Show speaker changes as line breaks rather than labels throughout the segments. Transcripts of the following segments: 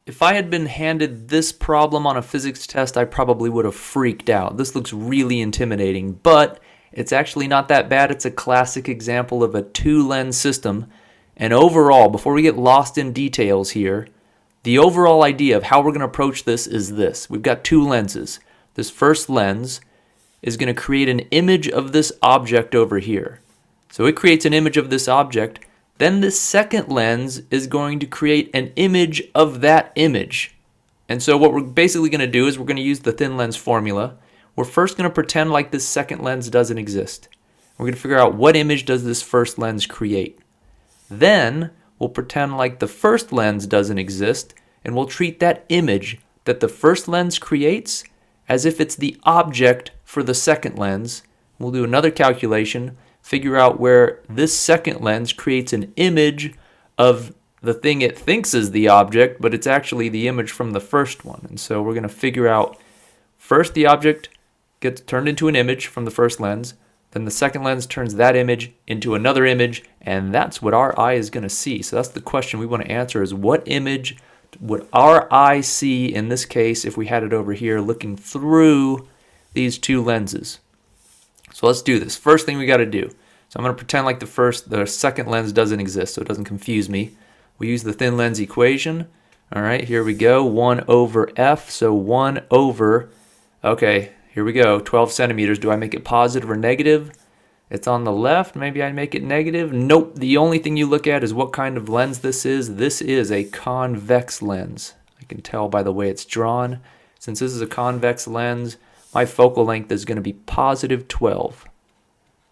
If I had been handed this problem on a physics test, I probably would have freaked out. This looks really intimidating, but it's actually not that bad. It's a classic example of a two-lens system. And overall, before we get lost in details here, the overall idea of how we're going to approach this is this. We've got two lenses. This first lens is going to create an image of this object over here. So it creates an image of this object. Then this second lens is going to create an image of that image. And so what we're basically going to do is we're going to use the thin lens formula. We're first going to pretend like this second lens doesn't exist. We're going to figure out what image does this first lens create. Then we'll pretend like the first lens doesn't exist, and we'll treat that image that the first lens creates as if it's the object for the second lens. We'll do another calculation, figure out where this second lens creates an image of the thing it thinks is the object, but it's actually the image from the first one. And so we're going to figure out first the object gets turned into an image from the first lens, then the second lens turns that image into another image, and that's what our eye is going to see. So that's the question we want to answer, is what image would our eye see in this case if we had it over here looking through these two lenses? So let's do this. First thing we got to do. So I'm going to pretend like the second lens doesn't exist so it doesn't confuse me. We use the thin lens equation. All right, here we go. 1 over f. So 1 over, okay, here we go. 12 centimeters. Do I make it positive or negative? It's on the left. Maybe I make it negative. Nope. The only thing you look at is what kind of lens this is. This is a convex lens. I can tell by the way it's drawn. Since this is a convex lens, my focal length is going to be positive 12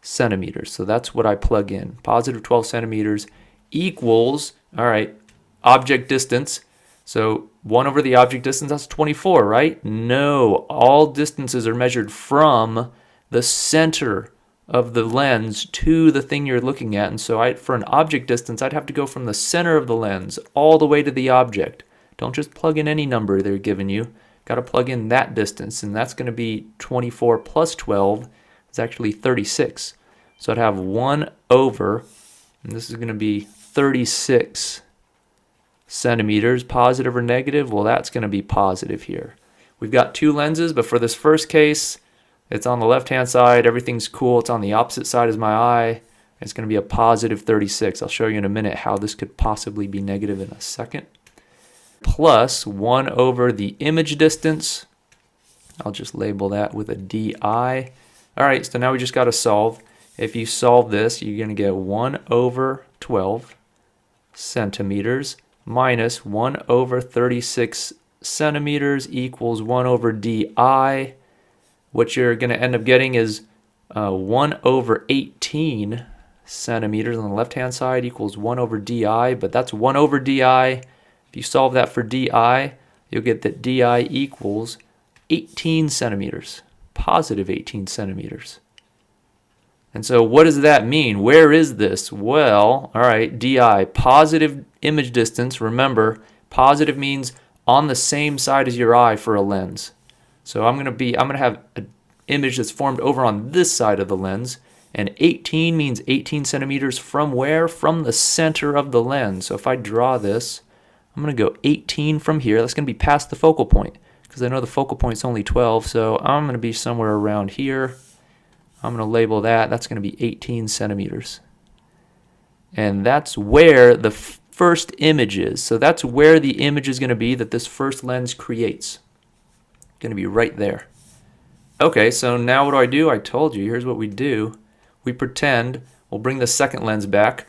centimeters. So that's what I plug in. Positive 12 centimeters equals, all right, object distance. So 1 over the object distance, that's 24, right? No, all distances are measured from the center of the lens to the thing you're looking at. And so for an object distance, I'd have to go from the center of the lens all the way to the object. Don't just plug in any number they're giving you. Got to plug in that distance, and that's going to be 24 plus 12. It's actually 36. So I'd have 1 over, and this is going to be 36 centimeters. Positive or negative? Well, that's going to be positive here. We've got two lenses, but for this first case, it's on the left-hand side. Everything's cool. It's on the opposite side as my eye. It's going to be a positive 36. I'll show you in a minute how this could possibly be negative in a second. Plus 1 over the image distance. I'll just label that with a di. All right, so now we just got to solve. If you solve this, you're going to get 1 over 12 centimeters minus 1 over 36 centimeters equals 1 over di. What you're going to end up getting is 1 over 18 centimeters on the left-hand side equals 1 over di, but that's 1 over di. If you solve that for di, you'll get that di equals 18 centimeters, positive 18 centimeters. And so what does that mean? Where is this? Well, all right, di, positive image distance. Remember, positive means on the same side as your eye for a lens. So I'm going to have an image that's formed over on this side of the lens, and 18 means 18 centimeters from where? From the center of the lens. So if I draw this, I'm going to go 18 from here. That's going to be past the focal point because I know the focal point is only 12, so I'm going to be somewhere around here. I'm going to label that. That's going to be 18 centimeters. And that's where the first image is. So that's where the image is going to be that this first lens creates. Going to be right there. Okay, so now what do? I told you, here's what we do. We pretend, we'll bring the second lens back.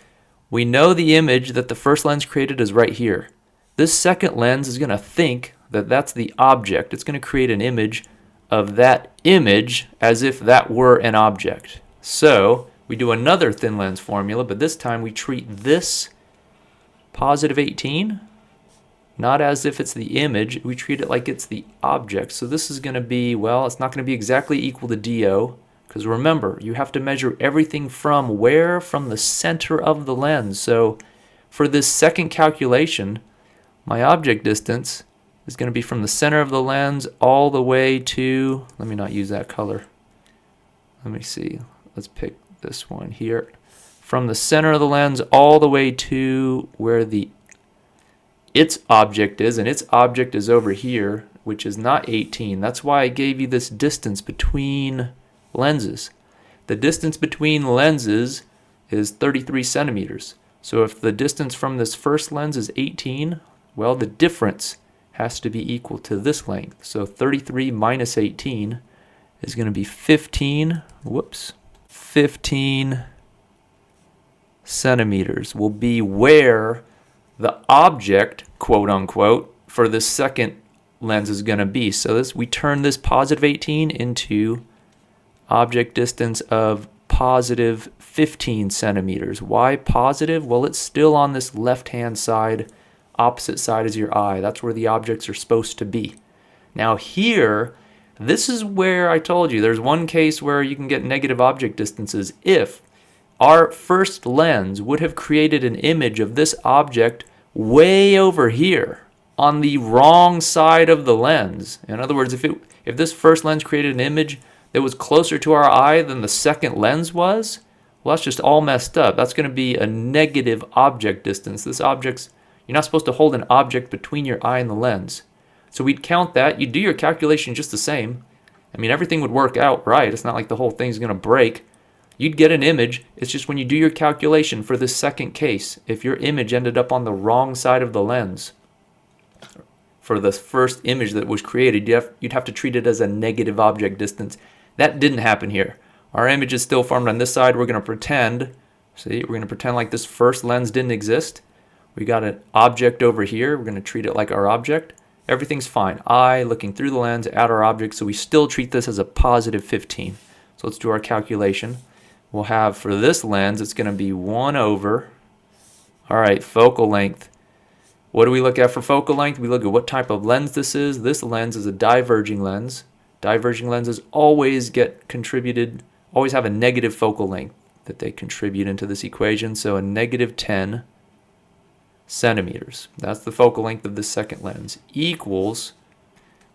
We know the image that the first lens created is right here. This second lens is going to think that that's the object. It's going to create an image of that image as if that were an object. So we do another thin lens formula, but this time we treat this positive 18 not as if it's the image. We treat it like it's the object. So this is going to be, well, it's not going to be exactly equal to DO, because remember, you have to measure everything from where? From the center of the lens. So for this second calculation, my object distance is going to be from the center of the lens all the way to, let me not use that color. Let me see. Let's pick this one here. From the center of the lens all the way to where the its object is, and its object is over here, which is not 18. That's why I gave you this distance between lenses. The distance between lenses is 33 centimeters. So if the distance from this first lens is 18, well, the difference has to be equal to this length. So 33 minus 18 is going to be 15 centimeters will be where the object, quote unquote, for this second lens is going to be. So we turn this positive 18 into object distance of positive 15 centimeters. Why positive? Well, it's still on this left-hand side, opposite side as your eye. That's where the objects are supposed to be. Now here, this is where I told you there's one case where you can get negative object distances if our first lens would have created an image of this object way over here on the wrong side of the lens. In other words, if this first lens created an image that was closer to our eye than the second lens was, well, that's just all messed up. That's going to be a negative object distance. You're not supposed to hold an object between your eye and the lens. So we'd count that. You'd do your calculation just the same. I mean, everything would work out right. It's not like the whole thing's going to break. You'd get an image. It's just when you do your calculation for this second case, if your image ended up on the wrong side of the lens for the first image that was created, you'd have to treat it as a negative object distance. That didn't happen here. Our image is still formed on this side. We're going to pretend, like this first lens didn't exist. We got an object over here. We're going to treat it like our object. Everything's fine. Eye looking through the lens at our object, so we still treat this as a positive 15. So let's do our calculation. We'll have for this lens, it's going to be 1 over, all right, focal length. What do we look at for focal length? We look at what type of lens this is. This lens is a diverging lens. Diverging lenses always have a negative focal length that they contribute into this equation. So a negative 10 centimeters. That's the focal length of the second lens, equals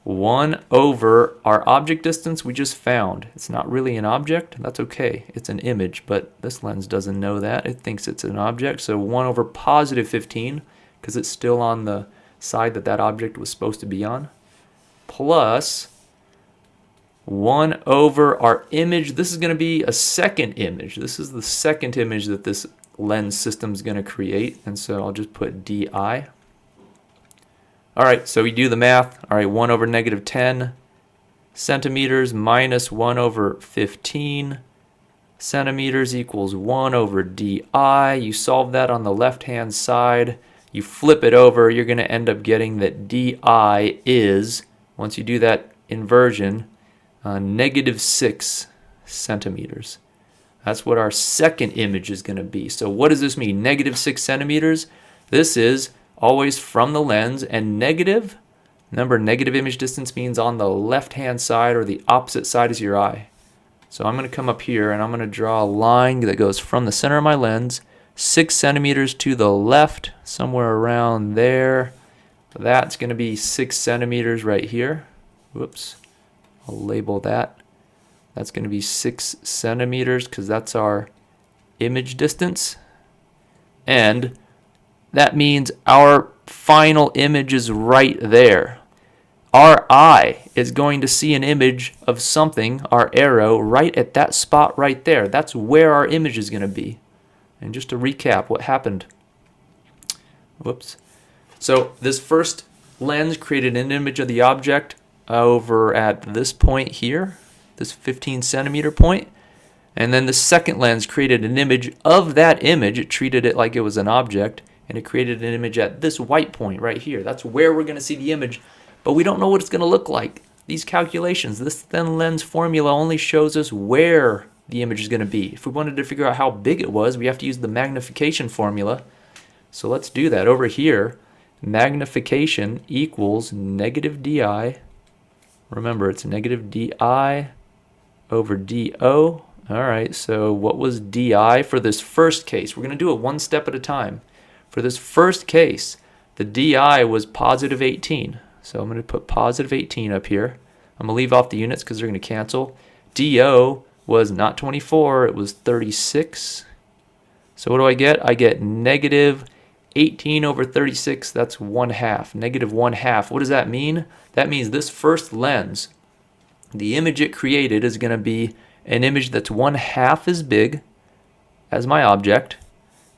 1 over our object distance we just found. It's not really an object. That's okay. It's an image, but this lens doesn't know that. It thinks it's an object. So 1 over positive 15, because it's still on the side that object was supposed to be on, plus 1 over our image. This is going to be a second image. This is the second image that this lens system is going to create, and so I'll just put DI. All right, so we do the math. All right, 1 over negative 10 centimeters minus 1 over 15 centimeters equals 1 over DI. You solve that on the left-hand side. You flip it over, you're going to end up getting that DI is, once you do that inversion, negative 6 centimeters. That's what our second image is going to be. So what does this mean? Negative 6 centimeters. This is always from the lens, and negative, remember, negative image distance means on the left-hand side or the opposite side as your eye. So I'm going to come up here and I'm going to draw a line that goes from the center of my lens 6 centimeters to the left, somewhere around there. That's going to be 6 centimeters right here. Whoops. I'll label that. That's going to be 6 centimeters because that's our image distance. And that means our final image is right there. Our eye is going to see an image of something, our arrow, right at that spot right there. That's where our image is going to be. And just to recap what happened. Whoops. So this first lens created an image of the object over at this point here, this 15 centimeter point. And then the second lens created an image of that image. It treated it like it was an object, and it created an image at this white point right here. That's where we're going to see the image, but we don't know what it's going to look like. These calculations, this thin lens formula only shows us where the image is going to be. If we wanted to figure out how big it was, we have to use the magnification formula. So let's do that. Over here, magnification equals negative DI. Remember, it's negative DI over DO. All right, so what was DI for this first case? We're going to do it one step at a time. For this first case, the DI was positive 18. So I'm going to put positive 18 up here. I'm going to leave off the units because they're going to cancel. DO was not 24, it was 36. So what do I get? I get negative 18 over 36, that's 1/2, negative 1/2. What does that mean? That means this first lens, the image it created, is going to be an image that's 1/2 as big as my object,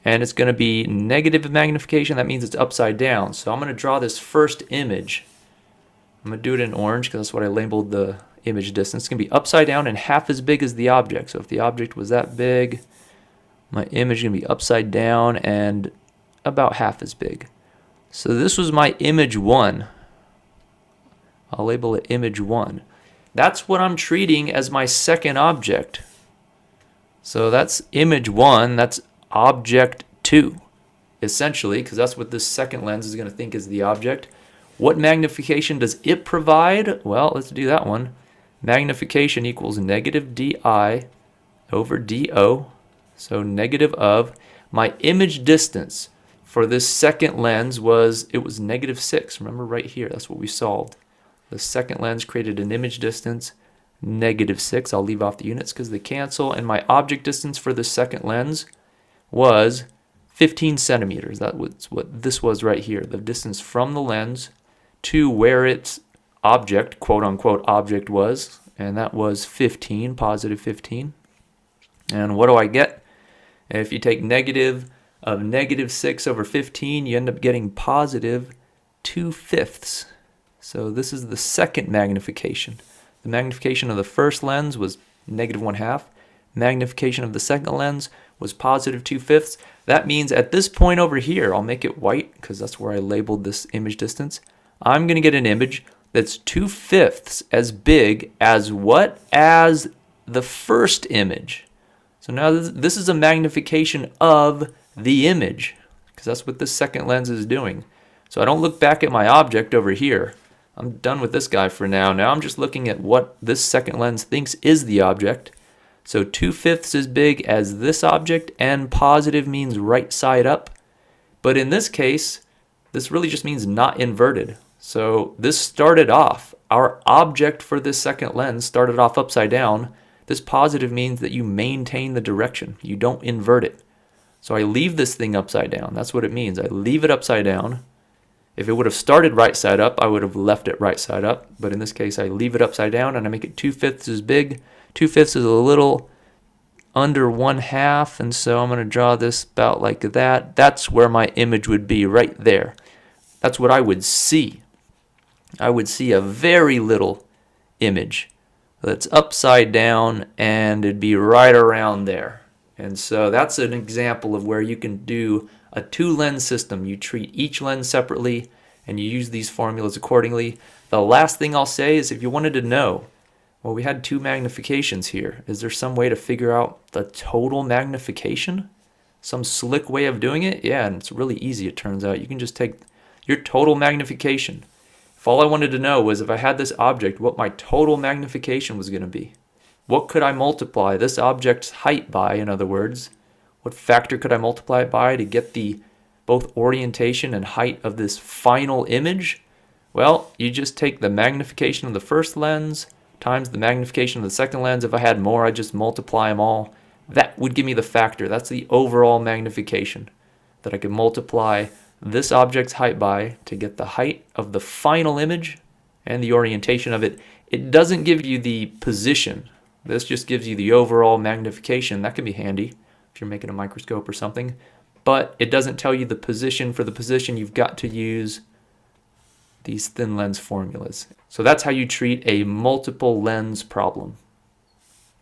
and it's going to be negative magnification. That means it's upside down. So I'm going to draw this first image. I'm going to do it in orange because that's what I labeled the image distance. It's going to be upside down and half as big as the object. So if the object was that big, my image is going to be upside down and about half as big. So this was my image 1. I'll label it image 1. That's what I'm treating as my second object. So that's image 1, that's object 2, essentially, because that's what this second lens is going to think is the object. What magnification does it provide? Well, let's do that one. Magnification equals negative di over do. So negative of my image distance for this second lens was negative 6. Remember right here, that's what we solved. The second lens created an image distance, negative 6. I'll leave off the units because they cancel. And my object distance for the second lens was 15 centimeters. That was what this was right here. The distance from the lens to where its object, quote unquote object, was. And that was 15, positive 15. And what do I get? If you take negative of negative 6 over 15, you end up getting positive 2/5. So this is the second magnification. The magnification of the first lens was negative 1/2. Magnification of the second lens was positive 2/5. That means at this point over here, I'll make it white because that's where I labeled this image distance. I'm going to get an image that's 2/5 as big as what? As the first image. So now this is a magnification of the image because that's what this second lens is doing. So I don't look back at my object over here. I'm done with this guy for now. Now I'm just looking at what this second lens thinks is the object. So 2/5 as big as this object, and positive means right side up. But in this case, this really just means not inverted. So this started off, our object for this second lens started off upside down. This positive means that you maintain the direction. You don't invert it. So I leave this thing upside down. That's what it means. I leave it upside down. If it would have started right side up, I would have left it right side up. But in this case, I leave it upside down and I make it 2/5 as big. 2/5 is a little under 1/2, and so I'm going to draw this about like that. That's where my image would be, right there. That's what I would see. I would see a very little image that's upside down, and it'd be right around there. And so that's an example of where you can do a two-lens system. You treat each lens separately, and you use these formulas accordingly. The last thing I'll say is if you wanted to know, well, we had two magnifications here. Is there some way to figure out the total magnification? Some slick way of doing it? Yeah, and it's really easy, it turns out. You can just take your total magnification. If all I wanted to know was if I had this object, what my total magnification was going to be. What could I multiply this object's height by, in other words? What factor could I multiply it by to get the both orientation and height of this final image? Well, you just take the magnification of the first lens times the magnification of the second lens. If I had more, I'd just multiply them all. That would give me the factor. That's the overall magnification that I could multiply this object's height by to get the height of the final image and the orientation of it. It doesn't give you the position. This just gives you the overall magnification. That can be handy if you're making a microscope or something. But it doesn't tell you the position. For the position, you've got to use these thin lens formulas. So that's how you treat a multiple lens problem.